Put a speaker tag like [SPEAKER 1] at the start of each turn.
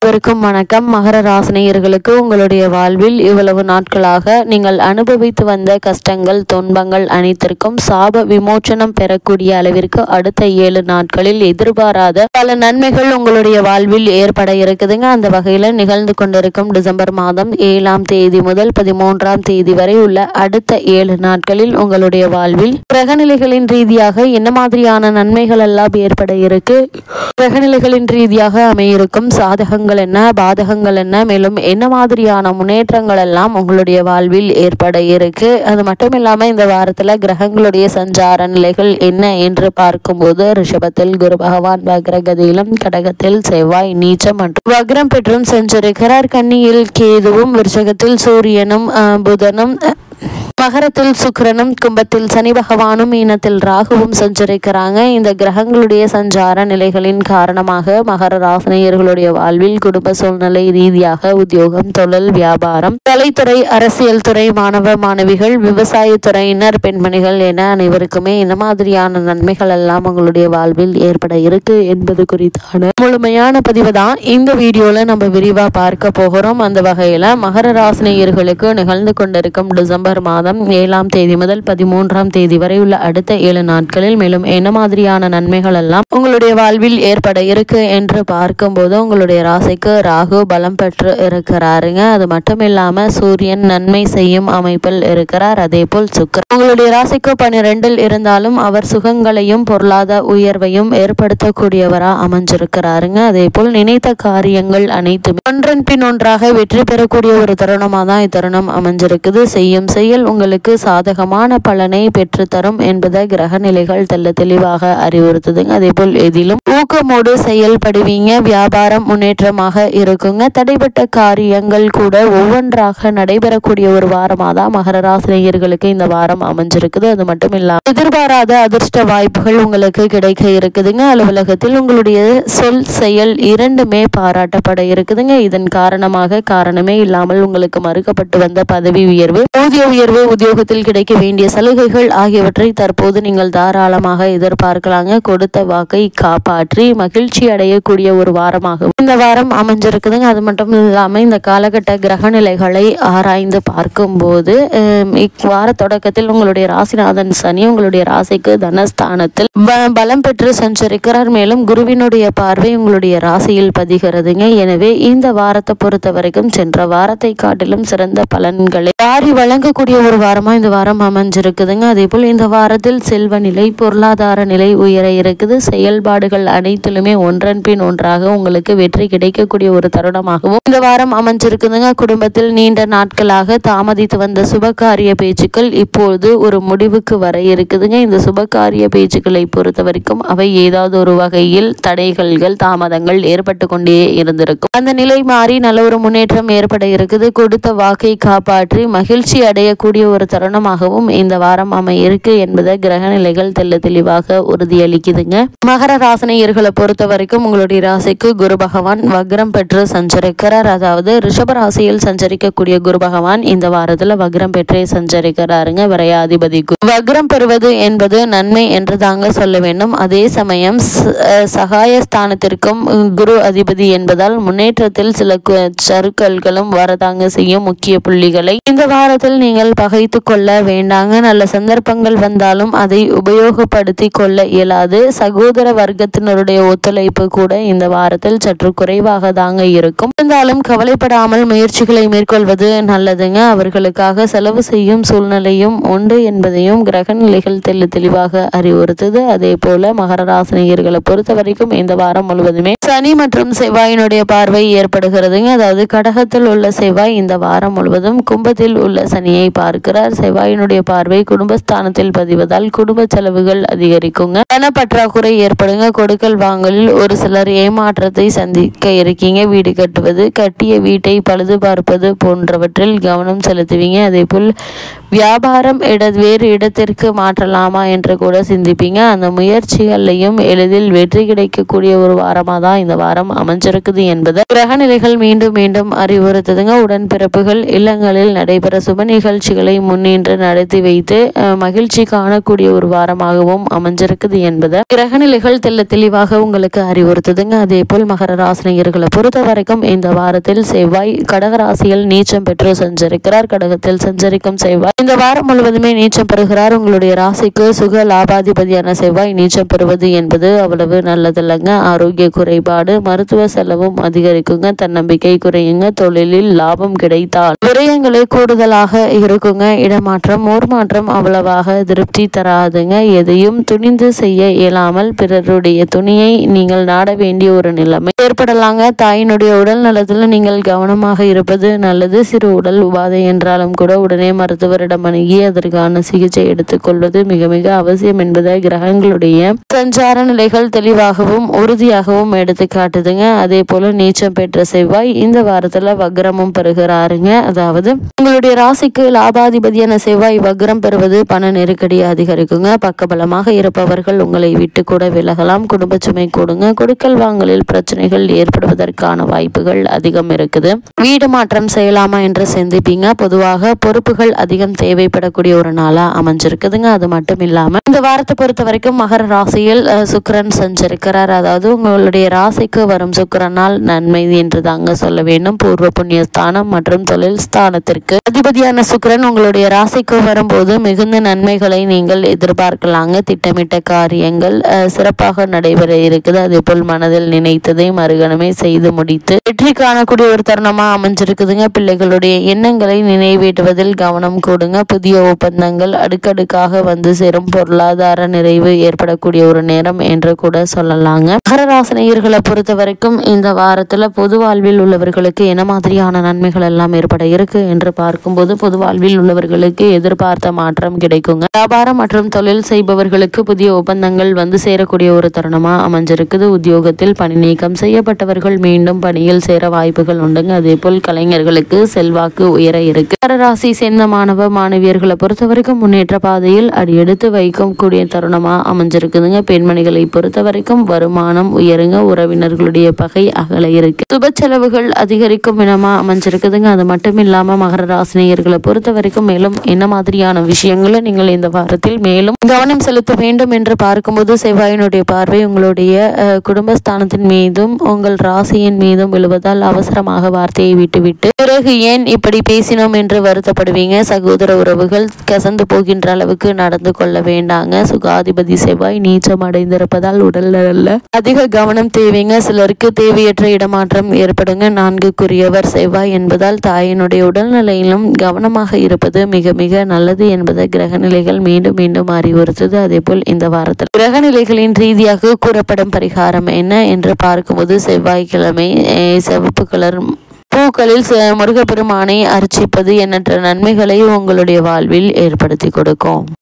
[SPEAKER 1] அனைவருக்கும் வணக்கம். மகர ராசினியர்களுக்கு உங்களுடைய வாழ்வில் இவ்வளவு நாட்களாக நீங்கள் அனுபவித்து வந்த கஷ்டங்கள், துன்பங்கள் அனைத்திற்கும் சாப விமோச்சனம் பெறக்கூடிய அளவிற்கு அடுத்த 7 நாட்களில் எதிர்பாராத பல நன்மைகள் உங்களுடைய வாழ்வில் ஏற்பட இருக்குதுங்க. அந்த வகையில் நிகழ்ந்து கொண்டிருக்கும் டிசம்பர் மாதம் 7ஆம் தேதி முதல் 13ஆம் தேதி வரை உள்ள அடுத்த 7 நாட்களில் உங்களுடைய வாழ்வில் கிரகநிலைகளின் ரீதியாக என்ன மாதிரியான நன்மைகள் எல்லாம் ஏற்பட இருக்கு, கிரகநிலைகளின் ரீதியாக அமையிருக்கும் சாதகங்கள் என்ன, பாதகங்கள் என்ன, மேலும் என்ன மாதிரியான முன்னேற்றங்கள் எல்லாம் உங்களுடைய வாழ்வில் ஏற்பட இருக்கு. அது மட்டும் இல்லாம இந்த வாரத்துல கிரகங்களுடைய சஞ்சார நிலைகள் என்ன என்று பார்க்கும்போது ரிஷபத்தில் குரு பகவான் வக்ரகதியிலும், கடகத்தில் செவ்வாய் நீச்சம் மற்றும் வக்ரம் பெற்றும் சென்றிருக்கிறார். கன்னியில் கேதுவும், விருச்சகத்தில் சூரியனும் புதனும், மகரத்தில் சுக்கிரனும், கும்பத்தில் சனி பகவானும், மீனத்தில் ராகுவும் சஞ்சரிக்கிறாங்க. இந்த கிரகங்களுடைய சஞ்சார நிலைகளின் காரணமாக மகர ராசினியர்களுடைய வாழ்வில் குடும்ப சூழ்நிலை ரீதியாக உத்தியோகம், தொழில், வியாபாரம், கலைத்துறை, அரசியல் துறை, மாணவ மாணவிகள், விவசாயத்துறையினர், பெண்மணிகள் என அனைவருக்குமே என்ன மாதிரியான நன்மைகள் எல்லாம் உங்களுடைய வாழ்வில் ஏற்பட இருக்கு என்பது குறித்தான முழுமையான பதிவு தான் இந்த வீடியோல நம்ம விரிவா பார்க்க போகிறோம். அந்த வகையில மகர ராசினியர்களுக்கு நிகழ்ந்து கொண்டிருக்கும் டிசம்பர் மாதம் 7ஆம் தேதி முதல் 13ஆம் தேதி வரை உள்ள அடுத்த 7 நாட்களில் மேலும் என்ன மாதிரியான நன்மைகள் எல்லாம் உங்களுடைய வாழ்வில் ஏற்பட இருக்கு என்று பார்க்கும்போது உங்களுடைய ராசிக்கு ராகு பலம் பெற்று இருக்கிறாருங்க. அது மட்டும் இல்லாம சூரியன் நன்மை செய்யும் அமைப்பில் இருக்கிறார். அதே போல் சுக்கிரன் உங்களுடைய ராசிக்கு 12இல் இருந்தாலும் அவர் சுகங்களையும் பொருளாதார உயர்வையும் ஏற்படுத்தக்கூடியவரா அமைஞ்சிருக்கிறாருங்க. அதே போல் நினைத்த காரியங்கள் அனைத்துமே ஒன்றன் பின் ஒன்றாக வெற்றி பெறக்கூடிய ஒரு தருணமா தான் இத்தருணம் அமைஞ்சிருக்குது. செய்யும் செயல் உங்களுக்கு சாதகமான பலனை பெற்றுத்தரும் என்பதை கிரக நிலைகள் தெளிவாக அறிவுறுத்துதுங்க. அதே போல் எதிலும் ஊக்கமோடு செயல்படுவீங்க. வியாபாரம் முன்னேற்றமாக இருக்குங்க. தடைப்பட்ட காரியங்கள் கூட ஒவ்வொன்றாக நடைபெறக்கூடிய ஒரு வாரமாக தான் மகர ராசினியர்களுக்கு இந்த வாரம் அமைஞ்சிருக்குது. அது மட்டும் இல்லாம எதிர்பாராத அதிர்ஷ்ட வாய்ப்புகள் உங்களுக்கு கிடைக்க இருக்குதுங்க. அலுவலகத்தில் உங்களுடைய சொல் செயல் இரண்டுமே பாராட்டப்பட இருக்குதுங்க. இதன் காரணமாக காரணமே இல்லாமல் உங்களுக்கு மறுக்கப்பட்டு வந்த பதவி உயர்வு, ஊதிய உயர்வு, உத்தியோகத்தில் கிடைக்க வேண்டிய சலுகைகள் ஆகியவற்றை தற்போது நீங்கள் தாராளமாக எதிர்பார்க்கலாங்க. கொடுத்த வாக்கை காப்பாற்றி மகிழ்ச்சி அடையக்கூடிய ஒரு வாரமாக இந்த வாரம் அமைஞ்சிருக்குதுங்க. அது மட்டும் இல்லாம இந்த காலகட்ட கிரக நிலைகளை ஆராய்ந்து பார்க்கும்போது இவ்வார தொடக்கத்தில் உங்களுடைய ராசிநாதன் சனி உங்களுடைய ராசிக்கு தனஸ்தானத்தில் பலம் பெற்று சஞ்சரிக்கிறார். மேலும் குருவினுடைய பார்வை உங்களுடைய ராசியில் பதிகிறதுங்க. எனவே இந்த வாரத்தை பொறுத்த வரைக்கும் சென்ற வாரத்தை காட்டிலும் சிறந்த பலன்களை வாரி வழங்கக்கூடிய ஒரு வாரமா இந்த வாரம் அமைஞ்சிருக்குதுங்க. அதே போல் இந்த வாரத்தில் செல்வ நிலை, பொருளாதார நிலை உயர இருக்குது. செயல்பாடுகள் அனைத்திலுமே ஒன்றன் பின் ஒன்றாக உங்களுக்கு வெற்றி கிடைக்கக்கூடிய ஒரு தருணமாகவும் இந்த வாரம் அமைஞ்சிருக்குதுங்க. குடும்பத்தில் நீண்ட நாட்களாக தாமதித்து வந்த சுபகாரிய பேச்சுக்கள் இப்போது ஒரு முடிவுக்கு வர இருக்குதுங்க. இந்த சுபகாரிய பேச்சுக்களை பொறுத்த வரைக்கும் அவை ஏதாவது ஒரு வகையில் தடைகள், தாமதங்கள் ஏற்பட்டு கொண்டே இருந்திருக்கும். அந்த நிலை மாறி நல்ல ஒரு முன்னேற்றம் ஏற்பட இருக்குது. கொடுத்த வாக்கை காப்பாற்றி மகிழ்ச்சி அடையக்கூடிய ஒரு தருணமாகவும் இந்த வாரம் இருக்கு என்பதை கிரக நிலைகள் தெளிவாக உறுதியளிக்குதுங்க. மகர ராசினியர்களை பொறுத்த வரைக்கும் உங்களுடைய ராசிக்கு குரு பகவான் வக்ரம் பெற்று சஞ்சரிக்கிறார். அதாவது ரிஷப ராசியில் சஞ்சரிக்கக்கூடிய குரு பகவான் இந்த வாரத்துல வக்ரம் பெற்றே சஞ்சரிக்கிறாருங்க. விரையாதிபதி வக்ரம் பெறுவது என்பது நன்மை என்று தாங்க சொல்ல வேண்டும். அதே சமயம் சகாயஸ்தானத்திற்கும் குரு அதிபதி என்பதால் முன்னேற்றத்தில் சில சறுக்கல்களும் வரதாங்க செய்யும். முக்கிய புள்ளிகளை இந்த வாரத்தில் நீங்கள் பகைத்து கொள்ள வேண்டாங்க. நல்ல சந்தர்ப்பங்கள் வந்தாலும் அதை உபயோகப்படுத்தி கொள்ள இயலாது. சகோதர வர்க்கத்தினருடைய ஒத்துழைப்பு கூட இந்த வாரத்தில் சற்று குறைவாக தாங்க இருக்கும். இருந்தாலும் கவலைப்படாமல் முயற்சிகளை மேற்கொள்வது நல்லதுங்க. அவர்களுக்காக செலவு செய்யும் சூழ்நிலையும் உண்டு என்பதையும் கிரக நிலைகள் தெளிவாக அறிவுறுத்துது. அதே போல மகர ராசினியர்களை பொறுத்த வரைக்கும் இந்த வாரம் முழுவதுமே சனி மற்றும் செவ்வாயினுடைய பார்வை ஏற்படுகிறதுங்க. அதாவது கடகத்தில் உள்ள செவ்வாய் இந்த வாரம் முழுவதும் கும்பத்தில் உள்ள சனியை பார்க்கிறார். செவ்வாயினுடைய பார்வை குடும்பஸ்தானத்தில் பதிவதால் குடும்ப செலவுகள் அதிகரிக்குங்க. பண பற்றாக்குறை ஏற்படுங்க. கொடுக்கல் வாங்கலில் ஒரு சிலர் ஏமாற்றத்தை சந்திக்க இருக்கீங்க. வீடு கட்டுவது, கட்டிய வீட்டை பழுது பார்ப்பது போன்றவற்றில் கவனம் செலுத்துவீங்க. அதே போல் வியாபாரம் வேறு இடத்திற்கு மாற்றலாமா என்று கூட சிந்திப்பீங்க. அந்த முயற்சிகளையும் எளிதில் வெற்றி கிடைக்கக்கூடிய ஒரு வாரமாக தான் இந்த வாரம் அமைஞ்சிருக்குது என்பது கிரக நிலைகள் மீண்டும் அறிவுறுத்துதுங்க. உடன்பிறப்புகள் இல்லங்களில் நடைபெற சுப நிகழ்ச்சிகளை காரியங்களை முன்னின்று நடத்தி வைத்து மகிழ்ச்சி காணக்கூடிய ஒரு வாரமாகவும் அமைஞ்சிருக்குது என்பதை கிரகநிலைகள் தெளிவாக உங்களுக்கு அறிவுறுத்துதுங்க. அதே போல் மகர ராசினியர்களை பொறுத்த வரைக்கும் இந்த வாரத்தில் செவ்வாய் கடகராசியில் நீச்சம் பெற்று சஞ்சரிக்கிறார். கடகத்தில் சஞ்சரிக்கும் செவ்வாய் இந்த வாரம் முழுவதுமே நீச்சம் பெறுகிறார். உங்களுடைய ராசிக்கு சுக லாபாதிபதியான செவ்வாய் நீச்சம் பெறுவது என்பது அவ்வளவு நல்லதில்லைங்க. ஆரோக்கிய குறைபாடு, மருத்துவ செலவும் அதிகரிக்குங்க, தன்னம்பிக்கை குறையுங்க, தொழிலில் லாபம் கிடைத்தால் விரயங்களே கூடுதலாக இருக்குங்க. இடமாற்றம் ஊர்மாற்றம் அவ்வளவாக திருப்தி தராதுங்க. எதையும் துணிந்து செய்ய இயலாமல் பிறருடைய துணியை நீங்கள் நாட வேண்டிய ஒரு நிலைமை ஏற்படலாங்க. தாயினுடைய உடல் நலத்தில் நீங்கள் கவனமாக இருப்பது நல்லது. சிறு உடல் உபாதை என்றாலும் கூட உடனே மருத்துவரிடம் அணுகி அதற்கான சிகிச்சை எடுத்துக்கொள்வது மிக மிக அவசியம் என்பதை கிரகங்களுடைய சஞ்சார நிலைகள் தெளிவாகவும் உறுதியாகவும் எடுத்து காட்டுதுங்க. அதே போல நீச்சம் பெற்ற செவ்வாய் இந்த வாரத்துல வக்ரமும் பெறுகிறாருங்க. அதாவது உங்களுடைய ராசிக்கு லாபாதிபதியான செவ்வாய் வக்ரம் பெறுவது பண நெருக்கடி அதிகரிக்குங்க. பக்கபலமாக இருப்பவர்கள் உங்களை விட்டு கூட விலகலாம். குடும்ப சுமை கூடுங்க. கொடுக்கல் வாங்கலில் பிரச்சனைகள் ஏற்படுவதற்கான வாய்ப்புகள் அதிகம் இருக்குது. வீடு மாற்றம் செய்யலாமா என்று சிந்திப்பீங்க. பொதுவாக பொறுப்புகள் அதிகம் தேவைப்படக்கூடிய ஒரு நாளா அமைஞ்சிருக்குதுங்க. அது மட்டும் இல்லாம இந்த வாரத்தை பொறுத்த வரைக்கும் மகர ராசியில் சுக்கிரன் சஞ்சரிக்கிறார். அதாவது உங்களுடைய ராசிக்கு வரும் சுக்கிரனால் நன்மை என்று தாங்க சொல்ல வேண்டும். பூர்வ புண்ணிய ஸ்தானம் மற்றும் தொழில் ஸ்தானத்திற்கு அதிபதியான சுக்கிரன் உங்களுடைய ராசிக்கு வரும்போது மிகுந்த நன்மைகளை நீங்கள் எதிர்பார்க்கலாங்க. திட்டமிட்ட காரியங்கள் சிறப்பாக நடைபெற இருக்குது. அதே போல் மனதில் நினைத்ததை மறுகணமே செய்து முடித்து வெற்றி காணக்கூடிய ஒரு தருணமா அமைஞ்சிருக்குதுங்க. பிள்ளைகளுடைய எண்ணங்களை நிறைவேற்றுவதில் கவனம் கூடுங்க. புதிய ஒப்பந்தங்கள் அடுக்கடுக்காக வந்து சேரும். பொருளாதார நிறைவு ஏற்படக்கூடிய ஒரு நேரம் என்று கூட சொல்லலாங்க. மகர ராசினியர்களை பொறுத்த வரைக்கும் இந்த வாரத்துல பொது வாழ்வில் உள்ளவர்களுக்கு என்ன மாதிரியான நன்மைகள் எல்லாம் ஏற்பட இருக்கு என்று பார்க்கும்போது பொது வாழ்வில் உள்ளவர்களுக்கு எதிர்பார்த்த மாற்றம் கிடைக்குங்க. வியாபாரம் மற்றும் தொழில் செய்பவர்களுக்கு புதிய ஒப்பந்தங்கள் வந்து சேரக்கூடிய ஒரு தருணமா அமைஞ்சிருக்குது. உத்தியோகத்தில் பணி நீக்கம் செய்யப்பட்டவர்கள் மீண்டும் பணியில் சேர வாய்ப்புகள் உண்டுங்க. அதே போல் கலைஞர்களுக்கு செல்வாக்கு உயர இருக்கு. ராசி சேர்ந்த மாணவ மாணவியர்களை பொறுத்த வரைக்கும் முன்னேற்ற பாதையில் அடியெடுத்து வைக்கும் கூடிய தருணமா அமைஞ்சிருக்குதுங்க. பெண்மணிகளை பொறுத்த வரைக்கும் வருமானம் உயருங்க. உறவினர்களுடைய பகை அகல இருக்கு. சுப செலவுகள் அதிகரிக்கும் இனமா அமைஞ்சிருக்குதுங்க. அது மட்டும் இல்லாம மகர ராசினியர்களை பொறுத்த வரைக்கும் மேலும் என்ன மாதிரியான விஷயங்களை நீங்கள் இந்த வாரத்தில் மேலும் கவனம் செலுத்த வேண்டும் என்று பார்க்கும்போது செவ்வாயினுடைய பார்வை உங்களுடைய குடும்பஸ்தானத்தின் மீதும் உங்கள் ராசியின் மீதும் விழுவதால் அவசரமாக வார்த்தையை விட்டுவிட்டு பிறகு ஏன் இப்படி பேசினோம் என்று வருத்தப்படுவீங்க. சகோதர உறவுகள் கசந்து போகின்ற அளவுக்கு நடந்து கொள்ள வேண்டாங்க. சுகாதிபதி செவ்வாய் நீச்சம் அடைந்திருப்பதால் உடல் நல அதிக கவனம் தேவைங்க. சிலருக்கு தேவையற்ற இடமாற்றம் ஏற்படுங்க. 4க்குரியவர் செவ்வாய் என்பதால் தாயினுடைய உடல்நிலையிலும் கவனமாக இருப்பது மிக மிக நல்லது என்பதை கிரகநிலைகள் மீண்டும் மீண்டும் அறிவுறுத்துது. அதே போல் இந்த வாரத்தில் கிரகநிலைகளின் ரீதியாக கூறப்படும் பரிகாரம் என்ன என்று பார்க்கும்போது செவ்வாய்க்கிழமை சிவப்பு கலர் பூக்களில் முருகப்பெருமானை அர்ச்சிப்பது எண்ணற்ற நன்மைகளை உங்களுடைய வாழ்வில் ஏற்படுத்தி கொடுக்கும்.